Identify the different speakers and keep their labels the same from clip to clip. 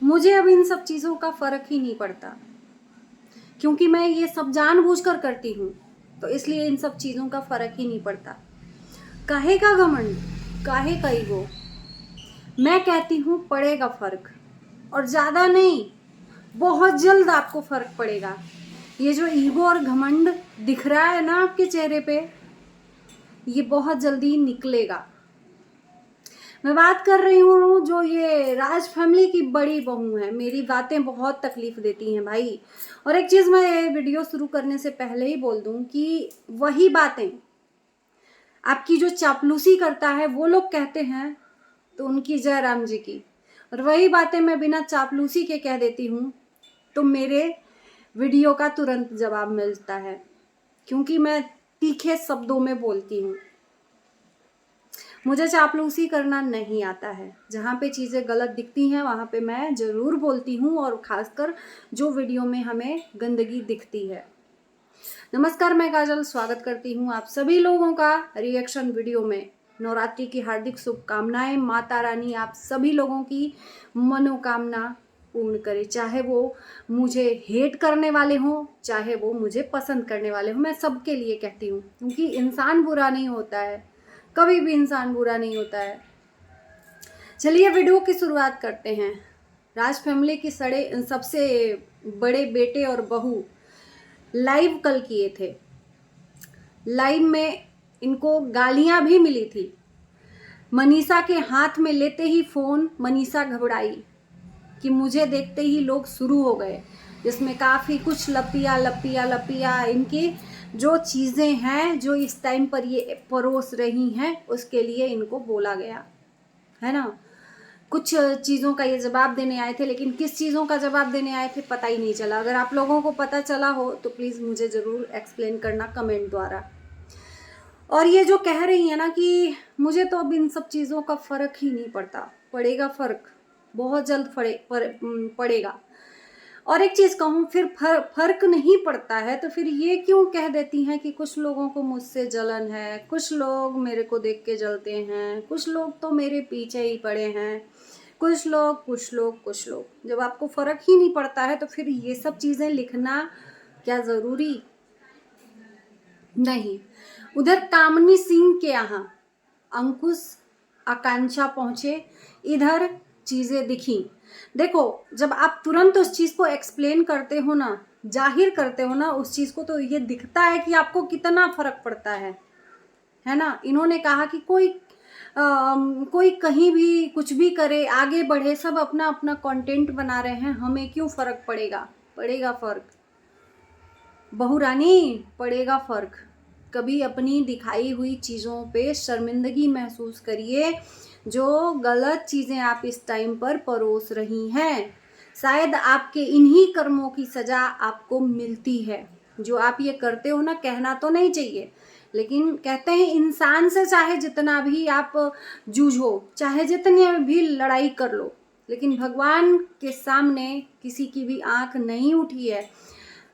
Speaker 1: मुझे अब इन सब चीज़ों का फ़र्क ही नहीं पड़ता, क्योंकि मैं ये सब जानबूझकर करती हूँ, तो इसलिए इन सब चीज़ों का फ़र्क ही नहीं पड़ता। काहे का घमंड, काहे का ईगो। मैं कहती हूँ पड़ेगा फ़र्क, और ज़्यादा नहीं, बहुत जल्द आपको फ़र्क पड़ेगा। ये जो ईगो और घमंड दिख रहा है ना आपके चेहरे पे, ये बहुत जल्दी निकलेगा। मैं बात कर रही हूँ जो ये राज फैमिली की बड़ी बहू है। मेरी बातें बहुत तकलीफ देती हैं भाई। और एक चीज़ मैं वीडियो शुरू करने से पहले ही बोल दूँ कि वही बातें आपकी जो चापलूसी करता है वो लोग कहते हैं तो उनकी जय राम जी की, और वही बातें मैं बिना चापलूसी के कह देती हूँ तो मेरे वीडियो का तुरंत जवाब मिलता है, क्योंकि मैं तीखे शब्दों में बोलती हूँ। मुझे चापलूसी करना नहीं आता है। जहाँ पे चीज़ें गलत दिखती हैं वहाँ पे मैं ज़रूर बोलती हूँ, और ख़ासकर जो वीडियो में हमें गंदगी दिखती है। नमस्कार, मैं काजल स्वागत करती हूँ आप सभी लोगों का रिएक्शन वीडियो में। नवरात्रि की हार्दिक शुभकामनाएं। माता रानी आप सभी लोगों की मनोकामना पूर्ण करे, चाहे वो मुझे हेट करने वाले हों, चाहे वो मुझे पसंद करने वाले हों। मैं सबके लिए कहती हूँ, क्योंकि इंसान बुरा नहीं होता है, कभी भी इंसान बुरा नहीं होता है। चलिए वीडियो की शुरुआत करते हैं। राज फैमिली की सबसे बड़े बेटे और बहू लाइव कल किए थे। लाइव में इनको गालियां भी मिली थी। मनीषा के हाथ में लेते ही फोन मनीषा घबराई कि मुझे देखते ही लोग शुरू हो गए, जिसमें काफ़ी कुछ लपिया लपिया लपिया इनकी जो चीज़ें हैं जो इस टाइम पर ये परोस रही हैं उसके लिए इनको बोला गया है ना। कुछ चीज़ों का ये जवाब देने आए थे, लेकिन किस चीज़ों का जवाब देने आए थे पता ही नहीं चला। अगर आप लोगों को पता चला हो तो प्लीज़ मुझे ज़रूर एक्सप्लेन करना कमेंट द्वारा। और ये जो कह रही है ना कि मुझे तो अब इन सब चीज़ों का फ़र्क ही नहीं पड़ता, पड़ेगा फ़र्क, बहुत जल्द पड़ेगा। और एक चीज़ कहूँ, फिर फ़र्क नहीं पड़ता है तो फिर ये क्यों कह देती हैं कि कुछ लोगों को मुझसे जलन है, कुछ लोग मेरे को देख के जलते हैं, कुछ लोग तो मेरे पीछे ही पड़े हैं, कुछ लोग। जब आपको फ़र्क ही नहीं पड़ता है तो फिर ये सब चीज़ें लिखना क्या ज़रूरी नहीं। उधर कामनी सिंह के यहाँ अंकुश आकांक्षा पहुँचे, इधर चीज़ें दिखी। देखो, जब आप तुरंत उस चीज़ को एक्सप्लेन करते हो ना, जाहिर करते हो ना उस चीज़ को, तो ये दिखता है कि आपको कितना फ़र्क पड़ता है ना। इन्होंने कहा कि कोई कहीं भी कुछ भी करे, आगे बढ़े, सब अपना अपना कंटेंट बना रहे हैं, हमें क्यों फ़र्क पड़ेगा। पड़ेगा फ़र्क बहू रानी, पड़ेगा फ़र्क। कभी अपनी दिखाई हुई चीज़ों पे शर्मिंदगी महसूस करिए। जो गलत चीज़ें आप इस टाइम पर परोस रही हैं, शायद आपके इन्हीं कर्मों की सज़ा आपको मिलती है। जो आप ये करते हो ना, कहना तो नहीं चाहिए, लेकिन कहते हैं इंसान से चाहे जितना भी आप जूझो, चाहे जितनी भी लड़ाई कर लो, लेकिन भगवान के सामने किसी की भी आँख नहीं उठी है।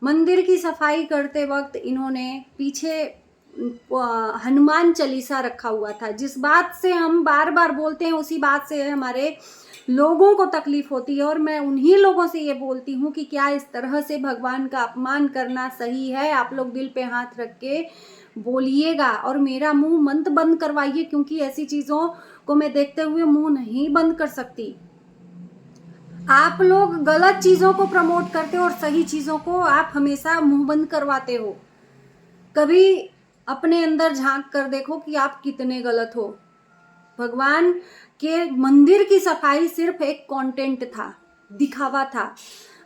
Speaker 1: मंदिर की सफाई करते वक्त इन्होंने पीछे हनुमान चालीसा रखा हुआ था। जिस बात से हम बार बार बोलते हैं उसी बात से हमारे लोगों को तकलीफ होती है, और मैं उन्हीं लोगों से ये बोलती हूँ कि क्या इस तरह से भगवान का अपमान करना सही है। आप लोग दिल पे हाथ रख के बोलिएगा और मेरा मुंह मत बंद करवाइए, क्योंकि ऐसी चीज़ों को मैं देखते हुए मुंह नहीं बंद कर सकती। आप लोग गलत चीज़ों को प्रमोट करते हो और सही चीज़ों को आप हमेशा मुंह बंद करवाते हो। कभी अपने अंदर झांक कर देखो कि आप कितने गलत हो। भगवान के मंदिर की सफाई सिर्फ एक कंटेंट था, दिखावा था।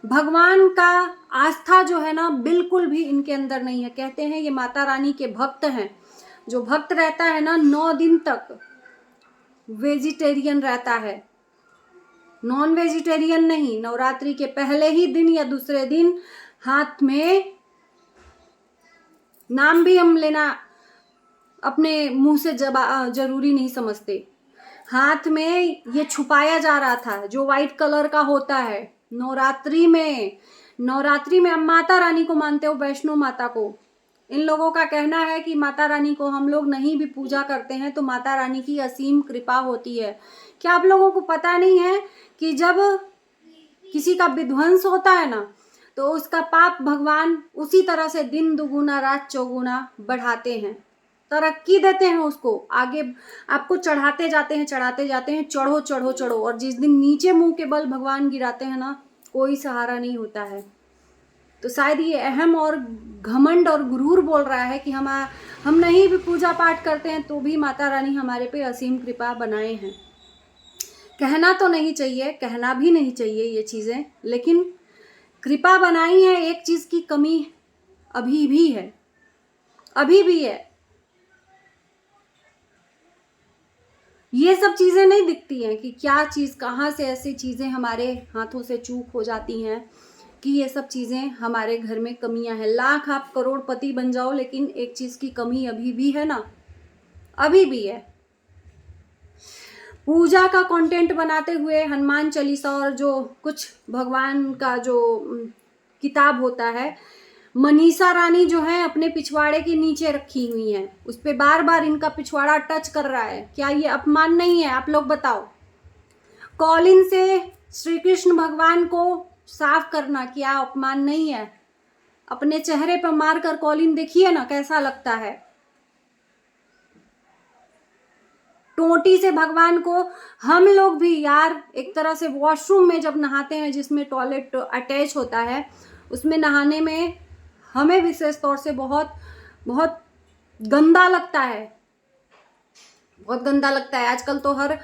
Speaker 1: भगवान का आस्था जो है ना बिल्कुल भी इनके अंदर नहीं है। कहते हैं ये माता रानी के भक्त हैं। जो भक्त रहता है ना 9 दिन तक वेजिटेरियन रहता है, नॉन वेजिटेरियन नहीं। नवरात्रि के पहले ही दिन या दूसरे दिन हाथ में, नाम भी हम लेना अपने मुंह से जरूरी नहीं समझते, हाथ में ये छुपाया जा रहा था जो वाइट कलर का होता है। नवरात्रि में हम माता रानी को मानते हो, वैष्णो माता को। इन लोगों का कहना है कि माता रानी को हम लोग नहीं भी पूजा करते हैं तो माता रानी की असीम कृपा होती है। क्या आप लोगों को पता नहीं है कि जब किसी का विध्वंस होता है ना, तो उसका पाप भगवान उसी तरह से दिन दुगुना रात चौगुना बढ़ाते हैं, तरक्की देते हैं उसको, आगे आपको चढ़ाते जाते हैं, चढ़ो चढ़ो चढ़ो। और जिस दिन नीचे मुंह के बल भगवान गिराते हैं ना, कोई सहारा नहीं होता है। तो शायद ये अहम और घमंड और गुरूर बोल रहा है कि हम नहीं भी पूजा पाठ करते हैं तो भी माता रानी हमारे पे असीम कृपा बनाए हैं। कहना तो नहीं चाहिए, कहना भी नहीं चाहिए ये चीज़ें, लेकिन कृपा बनाई है। एक चीज़ की कमी अभी भी है, अभी भी है। ये सब चीज़ें नहीं दिखती हैं कि क्या चीज़, कहाँ से ऐसी चीज़ें हमारे हाथों से चूक हो जाती हैं कि ये सब चीज़ें हमारे घर में कमियां हैं। लाख आप करोड़पति बन जाओ, लेकिन एक चीज़ की कमी अभी भी है ना, अभी भी है। पूजा का कंटेंट बनाते हुए हनुमान चालीसा और जो कुछ भगवान का जो किताब होता है, मनीषा रानी जो है अपने पिछवाड़े के नीचे रखी हुई हैं, उस पर बार बार इनका पिछवाड़ा टच कर रहा है। क्या ये अपमान नहीं है? आप लोग बताओ। कॉलिन से श्री कृष्ण भगवान को साफ करना क्या अपमान नहीं है? अपने चेहरे पर मारकर कॉलिन देखिए ना कैसा लगता है। टोटी से भगवान को हम लोग भी यार एक तरह से वॉशरूम में जब नहाते हैं, जिसमें टॉयलेट अटैच होता है, उसमें नहाने में हमें विशेष तौर से बहुत बहुत गंदा लगता है, बहुत गंदा लगता है। आजकल तो हर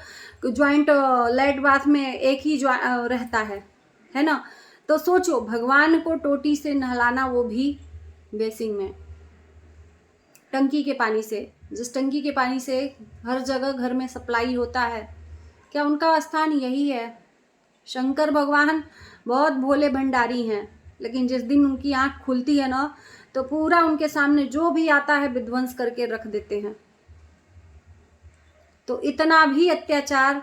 Speaker 1: ज्वाइंट लेट बाथ में एक ही रहता है ना। तो सोचो, भगवान को टोटी से नहलाना, वो भी बेसिन में, टंकी के पानी से, जिस टंकी के पानी से हर जगह घर में सप्लाई होता है। क्या उनका स्थान यही है? शंकर भगवान बहुत भोले भंडारी हैं, लेकिन जिस दिन उनकी आंख खुलती है ना, तो पूरा उनके सामने जो भी आता है विध्वंस करके रख देते हैं। तो इतना भी अत्याचार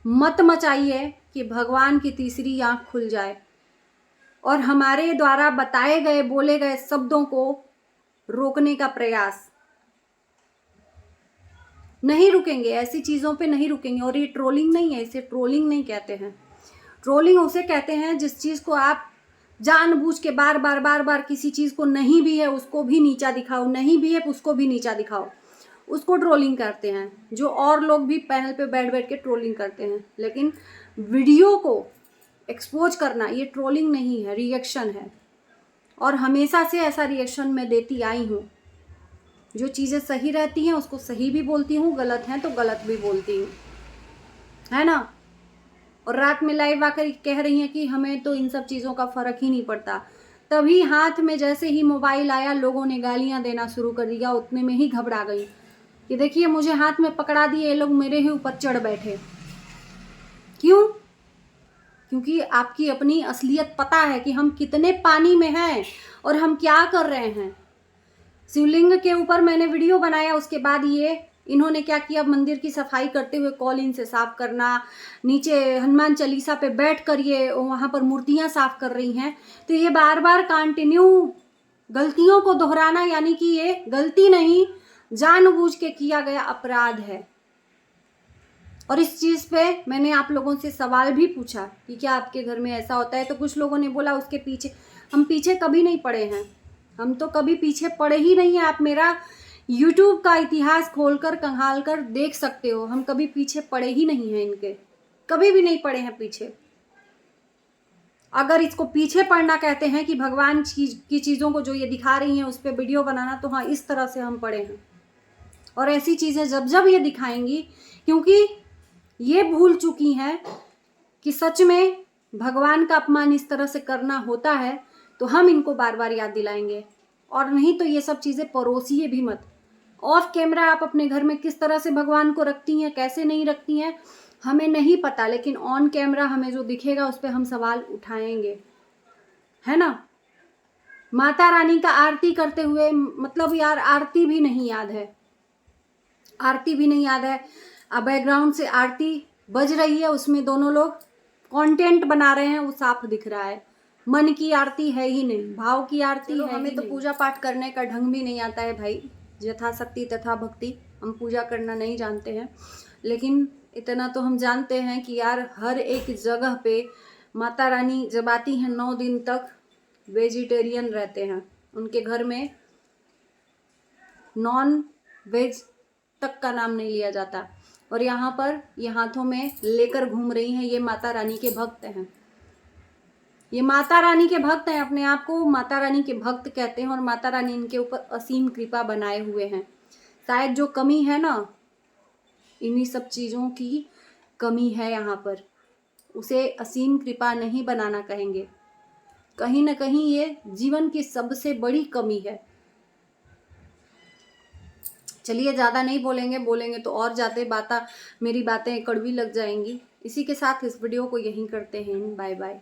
Speaker 1: मत मचाइए कि भगवान की तीसरी आंख खुल जाए और हमारे द्वारा बताए गए बोले गए शब्दों को रोकने का प्रयास। नहीं रुकेंगे, ऐसी चीज़ों पे नहीं रुकेंगे। और ये ट्रोलिंग नहीं है, इसे ट्रोलिंग नहीं कहते हैं। ट्रोलिंग उसे कहते हैं जिस चीज़ को आप जानबूझ के बार बार किसी चीज़ को नहीं भी है उसको भी नीचा दिखाओ, नहीं भी है उसको भी नीचा दिखाओ, उसको ट्रोलिंग करते हैं। जो और लोग भी पैनल पे बैठ बैठ के ट्रोलिंग करते हैं, लेकिन वीडियो को एक्सपोज करना ये ट्रोलिंग नहीं है, रिएक्शन है। और हमेशा से ऐसा रिएक्शन मैं देती आई हूँ। जो चीज़ें सही रहती हैं उसको सही भी बोलती हूँ, गलत हैं तो गलत भी बोलती हूँ, है ना। और रात में लाइव आकर कह रही हैं कि हमें तो इन सब चीज़ों का फ़र्क ही नहीं पड़ता। तभी हाथ में जैसे ही मोबाइल आया, लोगों ने गालियाँ देना शुरू कर दिया। उतने में ही घबरा गई कि देखिए मुझे हाथ में पकड़ा दिए, ये लोग मेरे ही ऊपर चढ़ बैठे। क्यों? क्योंकि आपकी अपनी असलियत पता है कि हम कितने पानी में हैं और हम क्या कर रहे हैं। शिवलिंग के ऊपर मैंने वीडियो बनाया, उसके बाद ये इन्होंने क्या किया, मंदिर की सफाई करते हुए कॉलिन से साफ करना, नीचे हनुमान चालीसा पे बैठ कर ये वहाँ पर मूर्तियाँ साफ कर रही हैं। तो ये बार बार कंटिन्यू गलतियों को दोहराना, यानी कि ये गलती नहीं, जानबूझ के किया गया अपराध है। और इस चीज़ पे मैंने आप लोगों से सवाल भी पूछा कि क्या आपके घर में ऐसा होता है, तो कुछ लोगों ने बोला उसके पीछे, हम पीछे कभी नहीं पड़े हैं, हम तो कभी पीछे पड़े ही नहीं हैं। आप मेरा YouTube का इतिहास खोलकर कंघाल कर देख सकते हो, हम कभी पीछे पड़े ही नहीं हैं, इनके कभी भी नहीं पड़े हैं पीछे। अगर इसको पीछे पड़ना कहते हैं कि भगवान की चीज़ों को जो ये दिखा रही हैं उस पर वीडियो बनाना, तो हाँ इस तरह से हम पड़े हैं। और ऐसी चीज़ें जब जब ये दिखाएंगी, क्योंकि ये भूल चुकी हैं कि सच में भगवान का अपमान इस तरह से करना होता है, तो हम इनको बार बार याद दिलाएंगे। और नहीं तो ये सब चीज़ें परोसिए भी मत। ऑफ कैमरा आप अपने घर में किस तरह से भगवान को रखती हैं, कैसे नहीं रखती हैं, हमें नहीं पता, लेकिन ऑन कैमरा हमें जो दिखेगा उस पर हम सवाल उठाएंगे, है ना। माता रानी का आरती करते हुए, मतलब यार आरती भी नहीं याद है, आरती भी नहीं याद है। अब बैकग्राउंड से आरती बज रही है, उसमें दोनों लोग कंटेंट बना रहे हैं, वो साफ दिख रहा है। मन की आरती है ही नहीं, भाव की आरती है। हमें तो पूजा पाठ करने का ढंग भी नहीं आता है भाई, यथाशक्ति तथा भक्ति, हम पूजा करना नहीं जानते हैं। लेकिन इतना तो हम जानते हैं कि यार हर एक जगह पे माता रानी जब आती हैं 9 दिन तक वेजिटेरियन रहते हैं, उनके घर में नॉन वेज तक का नाम नहीं लिया जाता। और यहाँ पर ये हाथों में लेकर घूम रही हैं, ये माता रानी के भक्त हैं। ये माता रानी के भक्त हैं, अपने आप को माता रानी के भक्त कहते हैं और माता रानी इनके ऊपर असीम कृपा बनाए हुए हैं। शायद जो कमी है ना, इन्हीं सब चीज़ों की कमी है यहाँ पर, उसे असीम कृपा नहीं बनाना कहेंगे। कहीं ना कहीं ये जीवन की सबसे बड़ी कमी है। चलिए ज़्यादा नहीं बोलेंगे, बोलेंगे तो और ज़्यादा मेरी बातें कड़वी लग जाएंगी। इसी के साथ इस वीडियो को यहीं करते हैं। Bye bye.